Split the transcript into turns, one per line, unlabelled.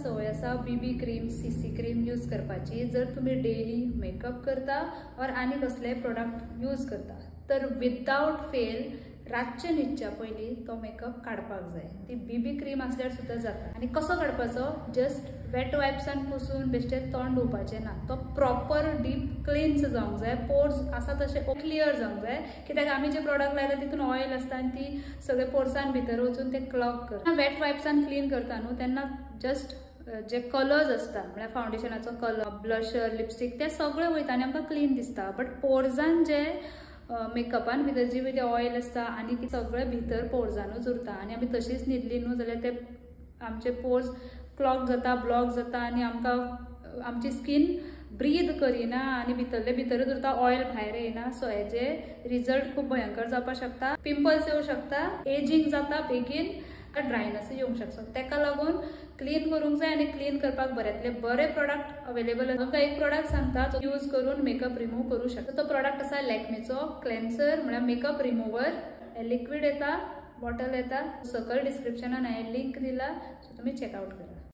संवय आसा BB cream CC cream use करपाची जर तुम्ही डेली मेकअप करता और आनी कसले प्रोडक्ट यूज करता तर विदाउट फेल रातचे न्हिदच्या पयलीं तो मेकअप काडपाक जाय। ती बीबी क्रीम आसल्यार सुद्दां जाता। आनी कसो काडपाचो जस्ट वेट वायप्सान पुसून बेश्टे तोंड धुवपाचें ना, तो प्रॉपर डीप क्लिन्स जावंक जाय। पोर्स आसा तशे क्लियर जावंक जाय कित्याक आमी जे प्रोडक्ट लायता तितून ऑयल आसता आनी ती सगळे पोर्सान भितर वचून ते क्लॉग करता। वेट वायप्सान क्लीन करता न्हू तेन्ना जस्ट जे कलर्स असता म्हणजे फाउंडेशनाचो कलर ब्लशर लिपस्टिक ते सगळे वयता आनी आमकां क्लीन दिसता। बट पोर्सान जे मेकअपान भितर जी ऑयल आसता आनी ती सगळे भितर पोर्सानूच उरता आनी आमी तशीच न्हिदली न्हू जाल्यार ते आमचे पोर्स क्लॉग जाता ब्लॉक जाता आनी आमकां आमची स्कीन ब्रीद करिना आनी भितरले भितरच उरता ऑयल भायर येना। सो हेजे रिजल्ट खूब भयंकर जावपाक शकता। पिंपल्स येवंक शकता, एजिंग जाता बेगीन, ड्रायनस येवंक शकता। तेका लागून क्लीन करूंक जाय आनी क्लीन करपाक बऱ्यांतले बरे प्रोडक्ट अवेलेबल आसा। आमकां एक प्रोडक्ट सांगता जो यूज करून मेकअप रिमूव करूं शकता। तो प्रोडक्ट आसा लॅक्मेचो क्लेन्सर म्हळ्यार मेकअप रिमुवर। लिक्वीड येता, बॉटल येता, सकयल डिस्क्रिप्शनान हांवें लिंक दिला, सो तुमी चेकआउट करा।